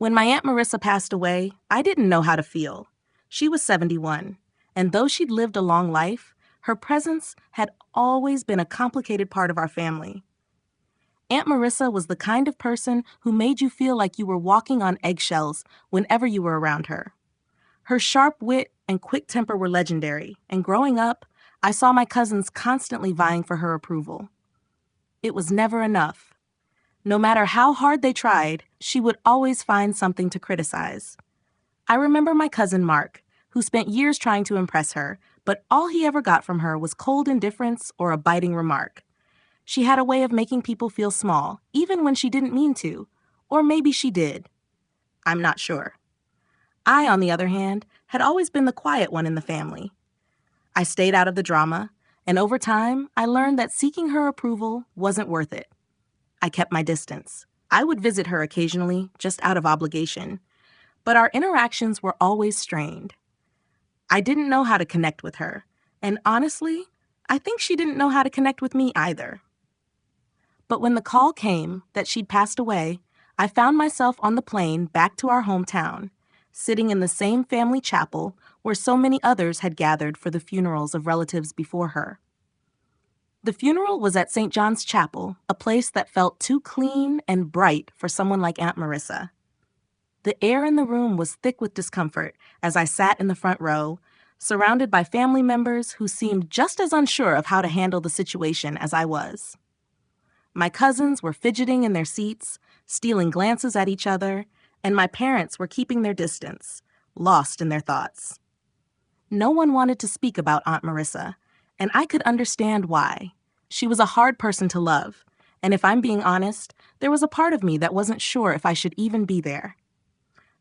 When my Aunt Marissa passed away, I didn't know how to feel. She was 71, and though she'd lived a long life, her presence had always been a complicated part of our family. Aunt Marissa was the kind of person who made you feel like you were walking on eggshells whenever you were around her. Her sharp wit and quick temper were legendary, and growing up, I saw my cousins constantly vying for her approval. It was never enough. No matter how hard they tried, she would always find something to criticize. I remember my cousin Mark, who spent years trying to impress her, but all he ever got from her was cold indifference or a biting remark. She had a way of making people feel small, even when she didn't mean to. Or maybe she did. I'm not sure. I, on the other hand, had always been the quiet one in the family. I stayed out of the drama, and over time, I learned that seeking her approval wasn't worth it. I kept my distance. I would visit her occasionally, just out of obligation. But our interactions were always strained. I didn't know how to connect with her, and honestly, I think she didn't know how to connect with me either. But when the call came that she'd passed away, I found myself on the plane back to our hometown, sitting in the same family chapel where so many others had gathered for the funerals of relatives before her. The funeral was at St. John's Chapel, a place that felt too clean and bright for someone like Aunt Marissa. The air in the room was thick with discomfort as I sat in the front row, surrounded by family members who seemed just as unsure of how to handle the situation as I was. My cousins were fidgeting in their seats, stealing glances at each other, and my parents were keeping their distance, lost in their thoughts. No one wanted to speak about Aunt Marissa, and I could understand why. She was a hard person to love, and if I'm being honest, there was a part of me that wasn't sure if I should even be there.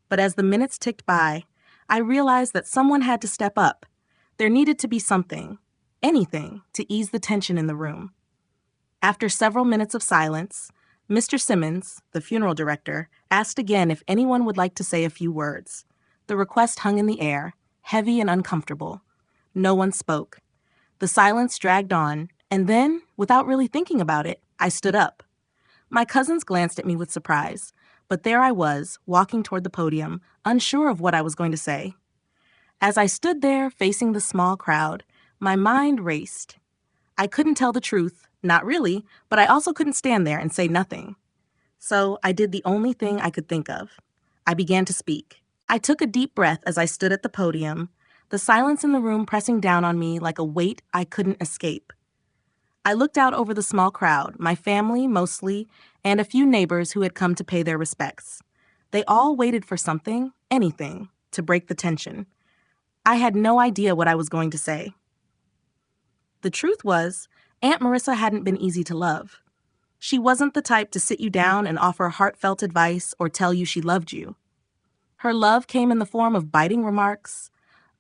But as the minutes ticked by, I realized that someone had to step up. There needed to be something, anything, to ease the tension in the room. After several minutes of silence, Mr. Simmons, the funeral director, asked again if anyone would like to say a few words. The request hung in the air, heavy and uncomfortable. No one spoke. The silence dragged on, and then, without really thinking about it, I stood up. My cousins glanced at me with surprise, but there I was, walking toward the podium, unsure of what I was going to say. As I stood there, facing the small crowd, my mind raced. I couldn't tell the truth, not really, but I also couldn't stand there and say nothing. So I did the only thing I could think of. I began to speak. I took a deep breath as I stood at the podium, the silence in the room pressing down on me like a weight I couldn't escape. I looked out over the small crowd, my family mostly, and a few neighbors who had come to pay their respects. They all waited for something, anything, to break the tension. I had no idea what I was going to say. The truth was, Aunt Marissa hadn't been easy to love. She wasn't the type to sit you down and offer heartfelt advice or tell you she loved you. Her love came in the form of biting remarks,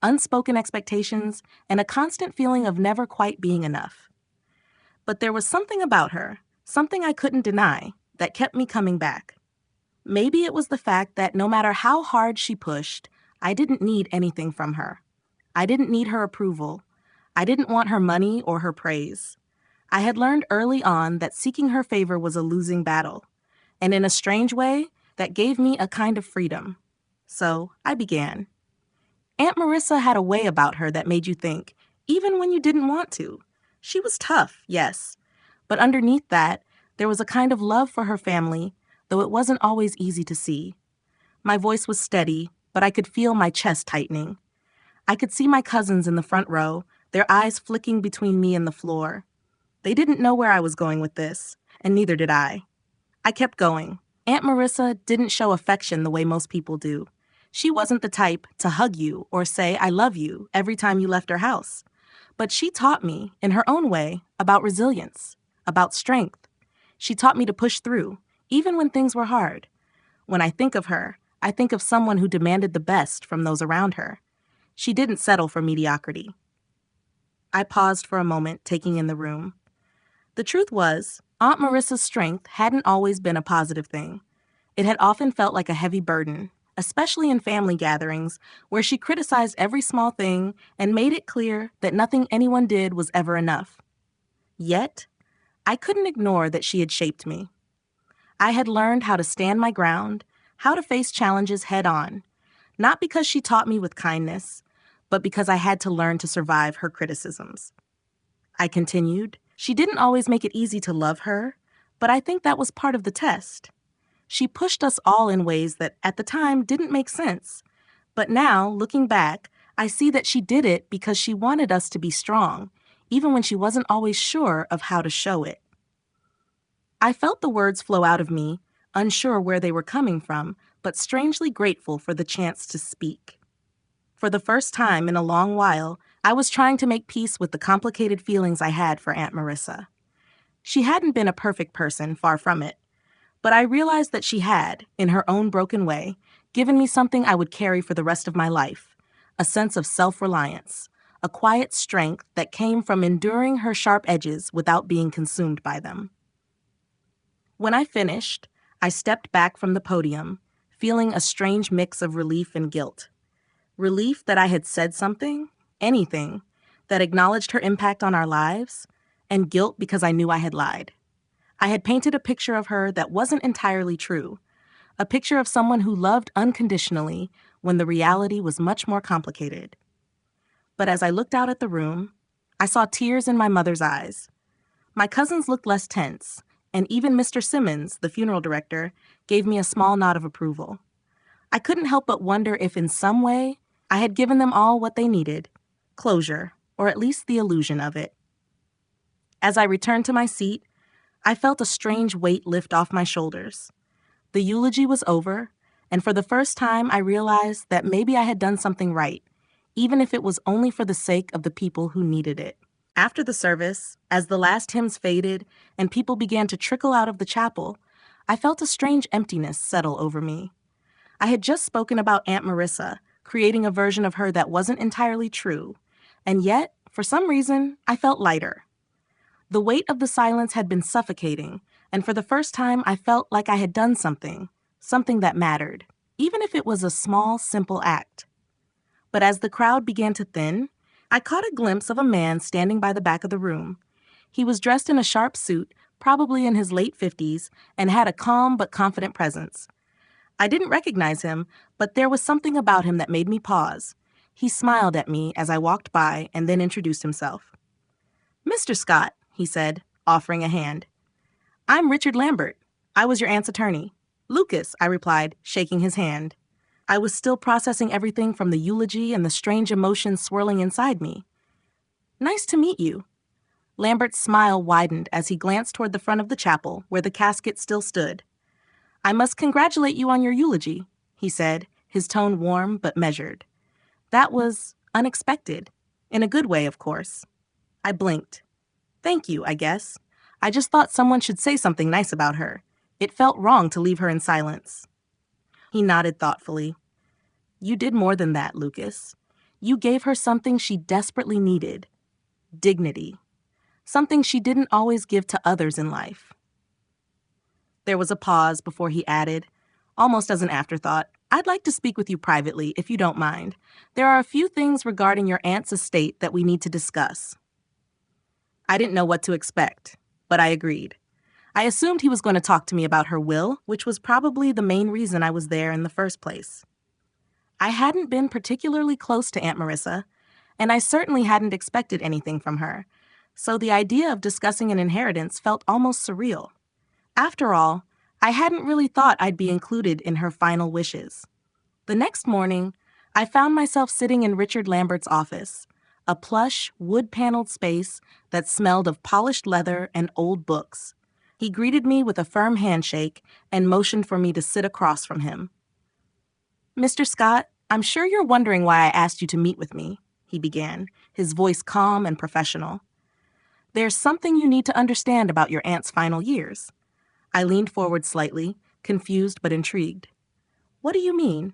unspoken expectations, and a constant feeling of never quite being enough. But there was something about her, something I couldn't deny, that kept me coming back. Maybe it was the fact that no matter how hard she pushed, I didn't need anything from her. I didn't need her approval. I didn't want her money or her praise. I had learned early on that seeking her favor was a losing battle, and in a strange way, that gave me a kind of freedom. So I began. Aunt Marissa had a way about her that made you think, even when you didn't want to. She was tough, yes, but underneath that, there was a kind of love for her family, though it wasn't always easy to see. My voice was steady, but I could feel my chest tightening. I could see my cousins in the front row, their eyes flicking between me and the floor. They didn't know where I was going with this, and neither did I. I kept going. Aunt Marissa didn't show affection the way most people do. She wasn't the type to hug you or say, "I love you," every time you left her house. But she taught me, in her own way, about resilience, about strength. She taught me to push through, even when things were hard. When I think of her, I think of someone who demanded the best from those around her. She didn't settle for mediocrity. I paused for a moment, taking in the room. The truth was, Aunt Marissa's strength hadn't always been a positive thing. It had often felt like a heavy burden, especially in family gatherings, where she criticized every small thing and made it clear that nothing anyone did was ever enough. Yet, I couldn't ignore that she had shaped me. I had learned how to stand my ground, how to face challenges head on, not because she taught me with kindness, but because I had to learn to survive her criticisms. I continued, she didn't always make it easy to love her, but I think that was part of the test. She pushed us all in ways that at the time didn't make sense. But now, looking back, I see that she did it because she wanted us to be strong, even when she wasn't always sure of how to show it. I felt the words flow out of me, unsure where they were coming from, but strangely grateful for the chance to speak. For the first time in a long while, I was trying to make peace with the complicated feelings I had for Aunt Marissa. She hadn't been a perfect person, far from it, but I realized that she had, in her own broken way, given me something I would carry for the rest of my life, a sense of self-reliance, a quiet strength that came from enduring her sharp edges without being consumed by them. When I finished, I stepped back from the podium, feeling a strange mix of relief and guilt. Relief that I had said something, anything, that acknowledged her impact on our lives, and guilt because I knew I had lied. I had painted a picture of her that wasn't entirely true, a picture of someone who loved unconditionally when the reality was much more complicated. But as I looked out at the room, I saw tears in my mother's eyes. My cousins looked less tense, and even Mr. Simmons, the funeral director, gave me a small nod of approval. I couldn't help but wonder if in some way I had given them all what they needed, closure, or at least the illusion of it. As I returned to my seat, I felt a strange weight lift off my shoulders. The eulogy was over, and for the first time I realized that maybe I had done something right, even if it was only for the sake of the people who needed it. After the service, as the last hymns faded and people began to trickle out of the chapel, I felt a strange emptiness settle over me. I had just spoken about Aunt Marissa, creating a version of her that wasn't entirely true, and yet, for some reason, I felt lighter. The weight of the silence had been suffocating, and for the first time I felt like I had done something that mattered, even if it was a small, simple act. But as the crowd began to thin, I caught a glimpse of a man standing by the back of the room. He was dressed in a sharp suit, probably in his late 50s, and had a calm but confident presence. I didn't recognize him, but there was something about him that made me pause. He smiled at me as I walked by and then introduced himself. "Mr. Scott," he said, offering a hand. "I'm Richard Lambert. I was your aunt's attorney." "Lucas," I replied, shaking his hand. I was still processing everything from the eulogy and the strange emotions swirling inside me. "Nice to meet you." Lambert's smile widened as he glanced toward the front of the chapel, where the casket still stood. "I must congratulate you on your eulogy," he said, his tone warm but measured. "That was unexpected. In a good way, of course." I blinked. "Thank you, I guess. I just thought someone should say something nice about her. It felt wrong to leave her in silence." He nodded thoughtfully. "You did more than that, Lucas. You gave her something she desperately needed. Dignity. Something she didn't always give to others in life." There was a pause before he added, almost as an afterthought, "I'd like to speak with you privately, if you don't mind. There are a few things regarding your aunt's estate that we need to discuss." I didn't know what to expect, but I agreed. I assumed he was going to talk to me about her will, which was probably the main reason I was there in the first place. I hadn't been particularly close to Aunt Marissa, and I certainly hadn't expected anything from her, so the idea of discussing an inheritance felt almost surreal. After all, I hadn't really thought I'd be included in her final wishes. The next morning, I found myself sitting in Richard Lambert's office, a plush, wood-paneled space that smelled of polished leather and old books. He greeted me with a firm handshake and motioned for me to sit across from him. "Mr. Scott, I'm sure you're wondering why I asked you to meet with me," he began, his voice calm and professional. "There's something you need to understand about your aunt's final years." I leaned forward slightly, confused but intrigued. "What do you mean?"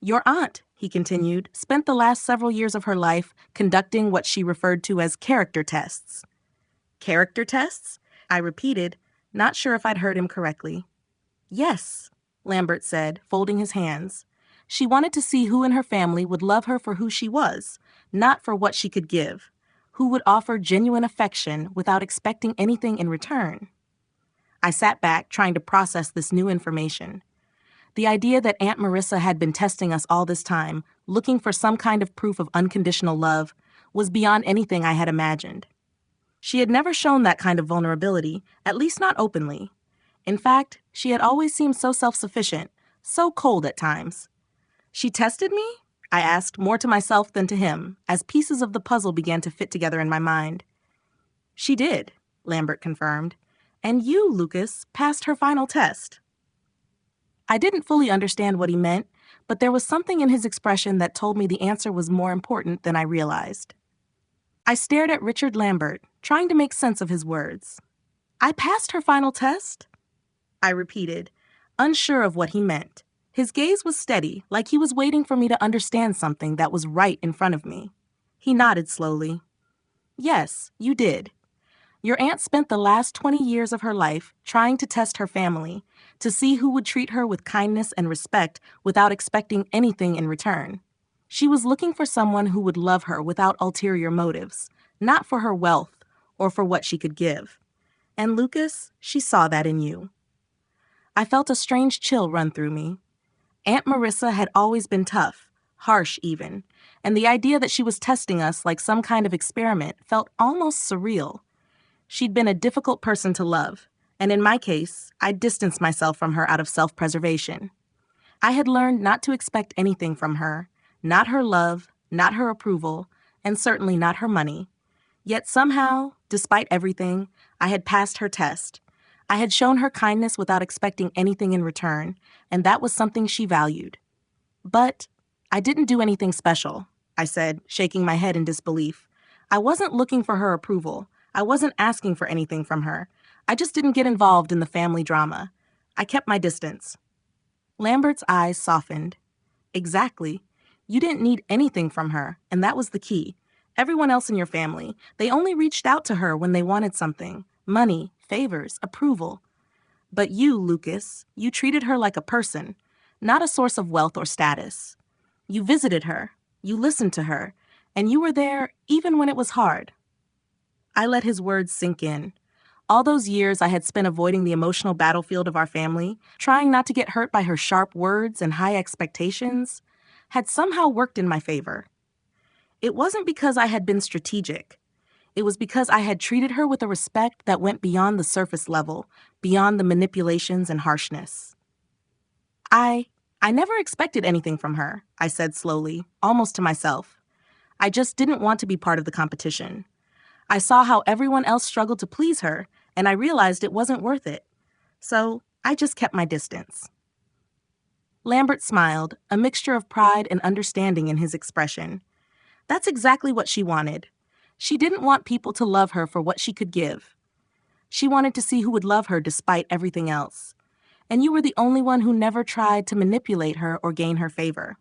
"Your aunt," he continued, "spent the last several years of her life conducting what she referred to as character tests." "Character tests?" I repeated, not sure if I'd heard him correctly. "Yes," Lambert said, folding his hands. "She wanted to see who in her family would love her for who she was, not for what she could give, who would offer genuine affection without expecting anything in return." I sat back, trying to process this new information. The idea that Aunt Marissa had been testing us all this time, looking for some kind of proof of unconditional love, was beyond anything I had imagined. She had never shown that kind of vulnerability, at least not openly. In fact, she had always seemed so self-sufficient, so cold at times. She tested me? I asked, more to myself than to him, as pieces of the puzzle began to fit together in my mind. She did, Lambert confirmed. And you, Lucas, passed her final test. I didn't fully understand what he meant, but there was something in his expression that told me the answer was more important than I realized. I stared at Richard Lambert, trying to make sense of his words. I passed her final test? I repeated, unsure of what he meant. His gaze was steady, like he was waiting for me to understand something that was right in front of me. He nodded slowly. Yes, you did. Your aunt spent the last 20 years of her life trying to test her family, to see who would treat her with kindness and respect without expecting anything in return. She was looking for someone who would love her without ulterior motives, not for her wealth or for what she could give. And Lucas, she saw that in you. I felt a strange chill run through me. Aunt Marissa had always been tough, harsh even, and the idea that she was testing us like some kind of experiment felt almost surreal. She'd been a difficult person to love, and in my case, I distanced myself from her out of self-preservation. I had learned not to expect anything from her, not her love, not her approval, and certainly not her money. Yet somehow, despite everything, I had passed her test. I had shown her kindness without expecting anything in return, and that was something she valued. But I didn't do anything special, I said, shaking my head in disbelief. I wasn't looking for her approval. I wasn't asking for anything from her. I just didn't get involved in the family drama. I kept my distance. Lambert's eyes softened. Exactly. You didn't need anything from her, and that was the key. Everyone else in your family, they only reached out to her when they wanted something. Money, favors, approval. But you, Lucas, you treated her like a person, not a source of wealth or status. You visited her, you listened to her, and you were there even when it was hard. I let his words sink in. All those years I had spent avoiding the emotional battlefield of our family, trying not to get hurt by her sharp words and high expectations, had somehow worked in my favor. It wasn't because I had been strategic. It was because I had treated her with a respect that went beyond the surface level, beyond the manipulations and harshness. I never expected anything from her, I said slowly, almost to myself. I just didn't want to be part of the competition. I saw how everyone else struggled to please her, and I realized it wasn't worth it. So I just kept my distance. Lambert smiled, a mixture of pride and understanding in his expression. That's exactly what she wanted. She didn't want people to love her for what she could give. She wanted to see who would love her despite everything else. And you were the only one who never tried to manipulate her or gain her favor.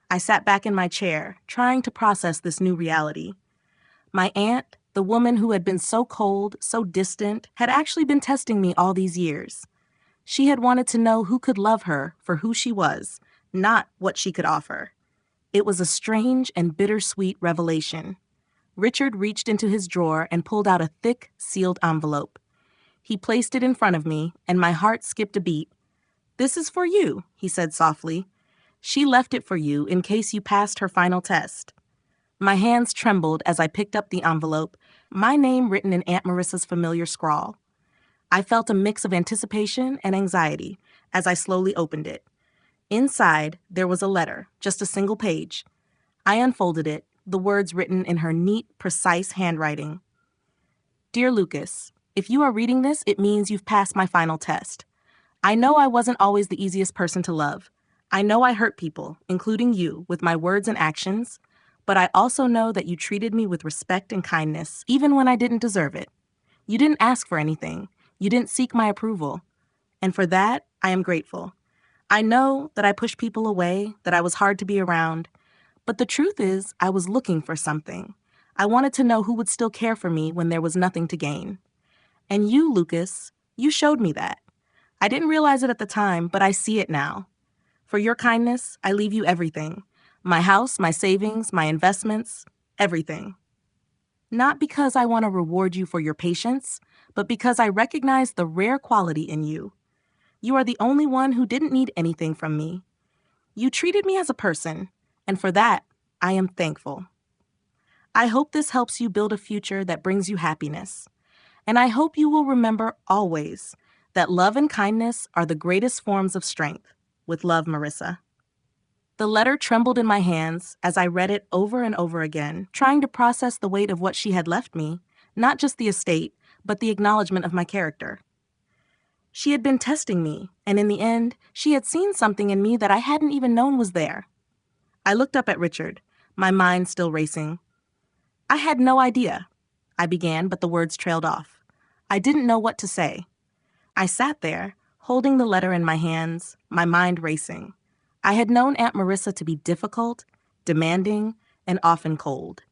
I sat back in my chair, trying to process this new reality. My aunt, the woman who had been so cold, so distant, had actually been testing me all these years. She had wanted to know who could love her for who she was, not what she could offer. It was a strange and bittersweet revelation. Richard reached into his drawer and pulled out a thick, sealed envelope. He placed it in front of me, and my heart skipped a beat. "This is for you," he said softly. "She left it for you in case you passed her final test." My hands trembled as I picked up the envelope, my name written in Aunt Marissa's familiar scrawl. I felt a mix of anticipation and anxiety as I slowly opened it. Inside, there was a letter, just a single page. I unfolded it, the words written in her neat, precise handwriting. "Dear Lucas, if you are reading this, it means you've passed my final test. I know I wasn't always the easiest person to love. I know I hurt people, including you, with my words and actions, but I also know that you treated me with respect and kindness, even when I didn't deserve it. You didn't ask for anything. You didn't seek my approval. And for that, I am grateful. I know that I pushed people away, that I was hard to be around, but the truth is, I was looking for something. I wanted to know who would still care for me when there was nothing to gain. And you, Lucas, you showed me that. I didn't realize it at the time, but I see it now. For your kindness, I leave you everything. My house, my savings, my investments, everything. Not because I want to reward you for your patience, but because I recognize the rare quality in you. You are the only one who didn't need anything from me. You treated me as a person, and for that, I am thankful. I hope this helps you build a future that brings you happiness. And I hope you will remember always that love and kindness are the greatest forms of strength. With love, Marissa. The letter trembled in my hands as I read it over and over again, trying to process the weight of what she had left me, not just the estate, but the acknowledgement of my character. She had been testing me, and in the end, she had seen something in me that I hadn't even known was there. I looked up at Richard, my mind still racing. I had no idea, I began, but the words trailed off. I didn't know what to say. I sat there, holding the letter in my hands, my mind racing. I had known Aunt Marissa to be difficult, demanding, and often cold.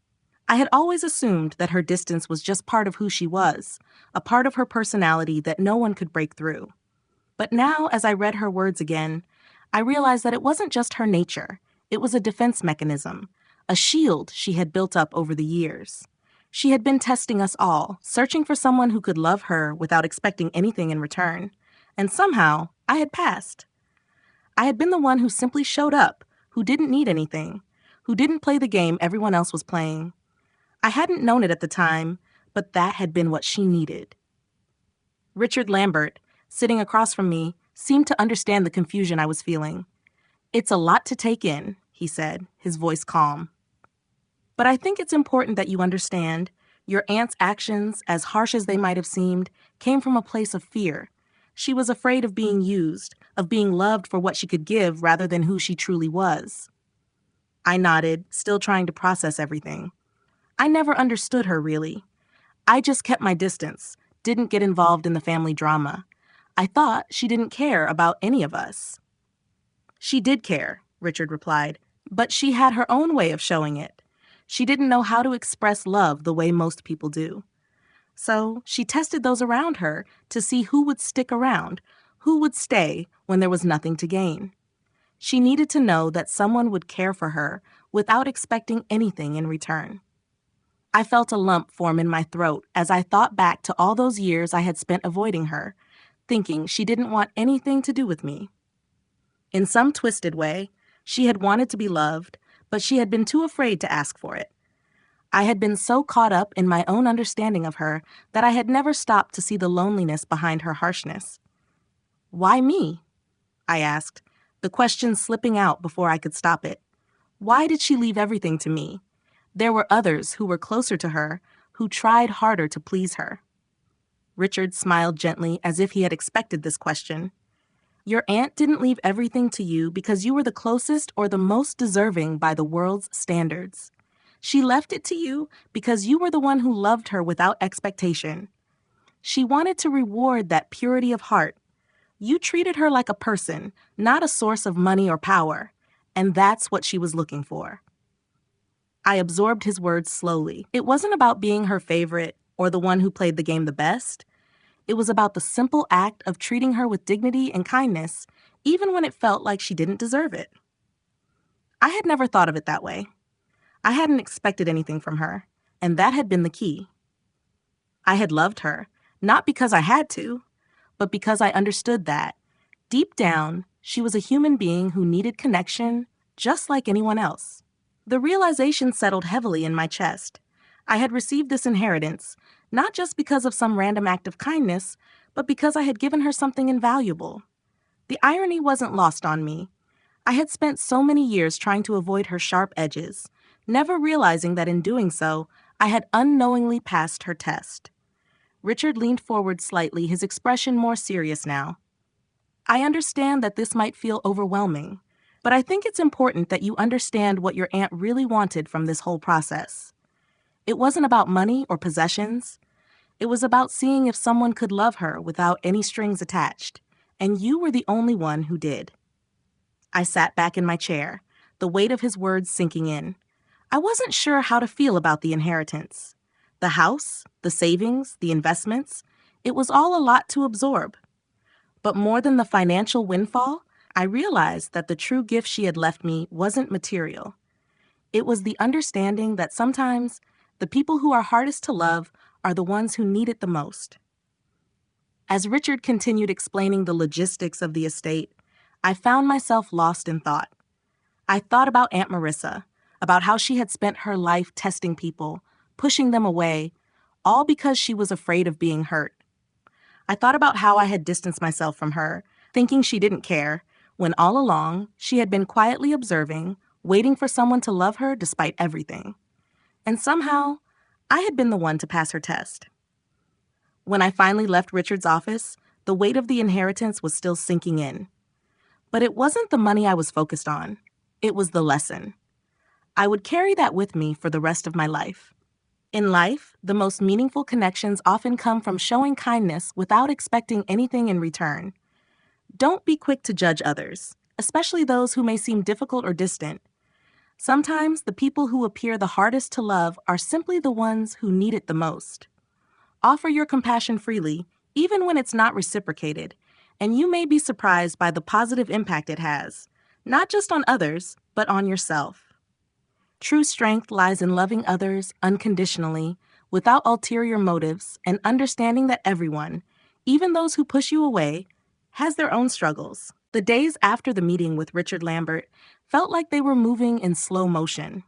I had always assumed that her distance was just part of who she was, a part of her personality that no one could break through. But now, as I read her words again, I realized that it wasn't just her nature. It was a defense mechanism, a shield she had built up over the years. She had been testing us all, searching for someone who could love her without expecting anything in return. And somehow, I had passed. I had been the one who simply showed up, who didn't need anything, who didn't play the game everyone else was playing. I hadn't known it at the time, but that had been what she needed. Richard Lambert, sitting across from me, seemed to understand the confusion I was feeling. "It's a lot to take in," he said, his voice calm. "But I think it's important that you understand your aunt's actions, as harsh as they might have seemed, came from a place of fear. She was afraid of being used, of being loved for what she could give rather than who she truly was." I nodded, still trying to process everything. I never understood her, really. I just kept my distance, didn't get involved in the family drama. I thought she didn't care about any of us. "She did care," Richard replied, "but she had her own way of showing it. She didn't know how to express love the way most people do. So she tested those around her to see who would stick around, who would stay when there was nothing to gain. She needed to know that someone would care for her without expecting anything in return." I felt a lump form in my throat as I thought back to all those years I had spent avoiding her, thinking she didn't want anything to do with me. In some twisted way, she had wanted to be loved, but she had been too afraid to ask for it. I had been so caught up in my own understanding of her that I had never stopped to see the loneliness behind her harshness. "Why me?" I asked, the question slipping out before I could stop it. Why did she leave everything to me? There were others who were closer to her, who tried harder to please her. Richard smiled gently as if he had expected this question. "Your aunt didn't leave everything to you because you were the closest or the most deserving by the world's standards. She left it to you because you were the one who loved her without expectation. She wanted to reward that purity of heart. You treated her like a person, not a source of money or power, and that's what she was looking for." I absorbed his words slowly. It wasn't about being her favorite or the one who played the game the best. It was about the simple act of treating her with dignity and kindness, even when it felt like she didn't deserve it. I had never thought of it that way. I hadn't expected anything from her, and that had been the key. I had loved her, not because I had to, but because I understood that, deep down, she was a human being who needed connection, just like anyone else. The realization settled heavily in my chest. I had received this inheritance, not just because of some random act of kindness, but because I had given her something invaluable. The irony wasn't lost on me. I had spent so many years trying to avoid her sharp edges, never realizing that in doing so, I had unknowingly passed her test. Richard leaned forward slightly, his expression more serious now. "I understand that this might feel overwhelming, but I think it's important that you understand what your aunt really wanted from this whole process. It wasn't about money or possessions. It was about seeing if someone could love her without any strings attached, and you were the only one who did." I sat back in my chair, the weight of his words sinking in. I wasn't sure how to feel about the inheritance. The house, the savings, the investments, it was all a lot to absorb. But more than the financial windfall, I realized that the true gift she had left me wasn't material. It was the understanding that sometimes the people who are hardest to love are the ones who need it the most. As Richard continued explaining the logistics of the estate, I found myself lost in thought. I thought about Aunt Marissa, about how she had spent her life testing people, pushing them away, all because she was afraid of being hurt. I thought about how I had distanced myself from her, thinking she didn't care, when all along she had been quietly observing, waiting for someone to love her despite everything. And somehow, I had been the one to pass her test. When I finally left Richard's office, the weight of the inheritance was still sinking in. But it wasn't the money I was focused on. It was the lesson. I would carry that with me for the rest of my life. In life, the most meaningful connections often come from showing kindness without expecting anything in return. Don't be quick to judge others, especially those who may seem difficult or distant. Sometimes the people who appear the hardest to love are simply the ones who need it the most. Offer your compassion freely, even when it's not reciprocated, and you may be surprised by the positive impact it has, not just on others, but on yourself. True strength lies in loving others unconditionally, without ulterior motives, and understanding that everyone, even those who push you away, has their own struggles. The days after the meeting with Richard Lambert felt like they were moving in slow motion.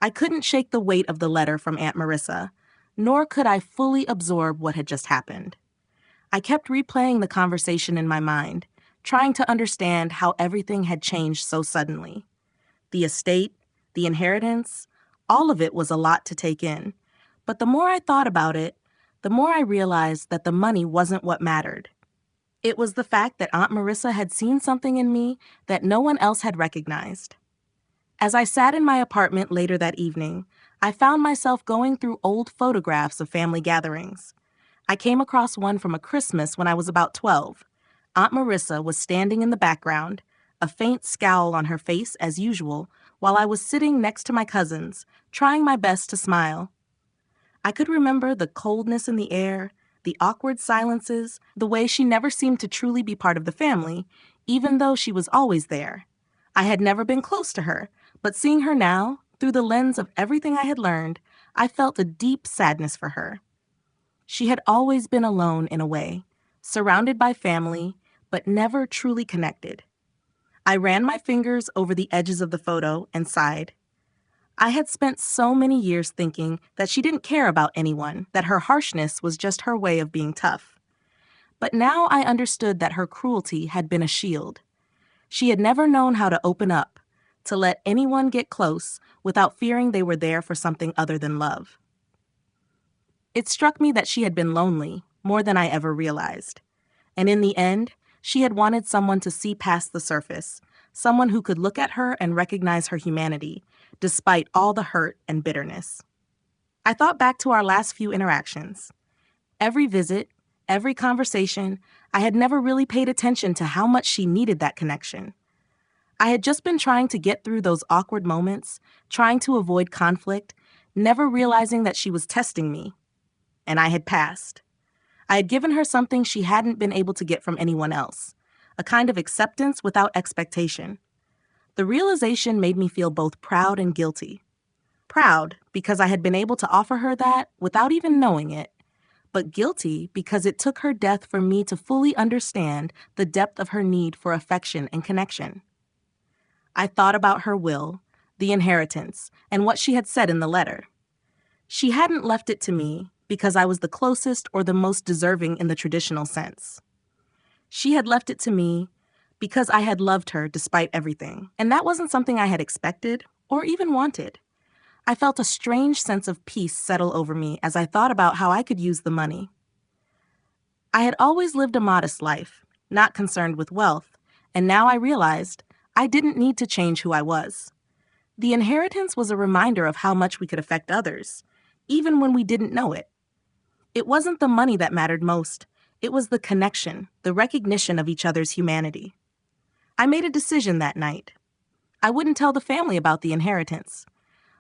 I couldn't shake the weight of the letter from Aunt Marissa, nor could I fully absorb what had just happened. I kept replaying the conversation in my mind, trying to understand how everything had changed so suddenly. The estate, the inheritance, all of it was a lot to take in. But the more I thought about it, the more I realized that the money wasn't what mattered. It was the fact that Aunt Marissa had seen something in me that no one else had recognized. As I sat in my apartment later that evening, I found myself going through old photographs of family gatherings. I came across one from a Christmas when I was about 12. Aunt Marissa was standing in the background, a faint scowl on her face as usual, while I was sitting next to my cousins, trying my best to smile. I could remember the coldness in the air, the awkward silences, the way she never seemed to truly be part of the family, even though she was always there. I had never been close to her, but seeing her now, through the lens of everything I had learned, I felt a deep sadness for her. She had always been alone in a way, surrounded by family, but never truly connected. I ran my fingers over the edges of the photo and sighed. I had spent so many years thinking that she didn't care about anyone, that her harshness was just her way of being tough. But now I understood that her cruelty had been a shield. She had never known how to open up, to let anyone get close without fearing they were there for something other than love. It struck me that she had been lonely, more than I ever realized. And in the end, she had wanted someone to see past the surface, someone who could look at her and recognize her humanity, despite all the hurt and bitterness. I thought back to our last few interactions. Every visit, every conversation, I had never really paid attention to how much she needed that connection. I had just been trying to get through those awkward moments, trying to avoid conflict, never realizing that she was testing me. And I had passed. I had given her something she hadn't been able to get from anyone else, a kind of acceptance without expectation. The realization made me feel both proud and guilty. Proud because I had been able to offer her that without even knowing it, but guilty because it took her death for me to fully understand the depth of her need for affection and connection. I thought about her will, the inheritance, and what she had said in the letter. She hadn't left it to me because I was the closest or the most deserving in the traditional sense. She had left it to me because I had loved her despite everything, and that wasn't something I had expected or even wanted. I felt a strange sense of peace settle over me as I thought about how I could use the money. I had always lived a modest life, not concerned with wealth, and now I realized I didn't need to change who I was. The inheritance was a reminder of how much we could affect others, even when we didn't know it. It wasn't the money that mattered most. It was the connection, the recognition of each other's humanity. I made a decision that night. I wouldn't tell the family about the inheritance.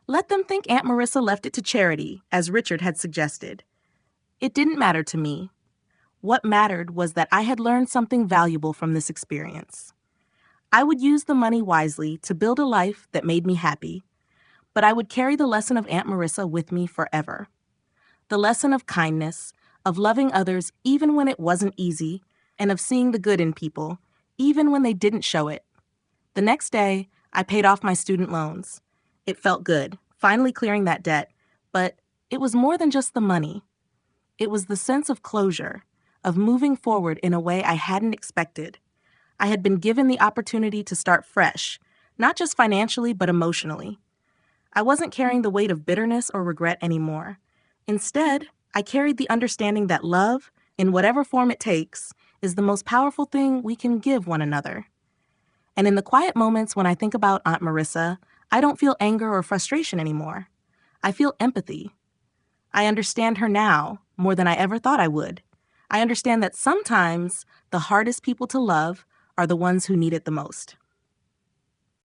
Let them think Aunt Marissa left it to charity, as Richard had suggested. It didn't matter to me. What mattered was that I had learned something valuable from this experience. I would use the money wisely to build a life that made me happy, but I would carry the lesson of Aunt Marissa with me forever. The lesson of kindness, of loving others even when it wasn't easy, and of seeing the good in people, even when they didn't show it. The next day, I paid off my student loans. It felt good, finally clearing that debt, but it was more than just the money. It was the sense of closure, of moving forward in a way I hadn't expected. I had been given the opportunity to start fresh, not just financially, but emotionally. I wasn't carrying the weight of bitterness or regret anymore. Instead, I carried the understanding that love, in whatever form it takes, is the most powerful thing we can give one another. And in the quiet moments when I think about Aunt Marissa, I don't feel anger or frustration anymore. I feel empathy. I understand her now more than I ever thought I would. I understand that sometimes the hardest people to love are the ones who need it the most.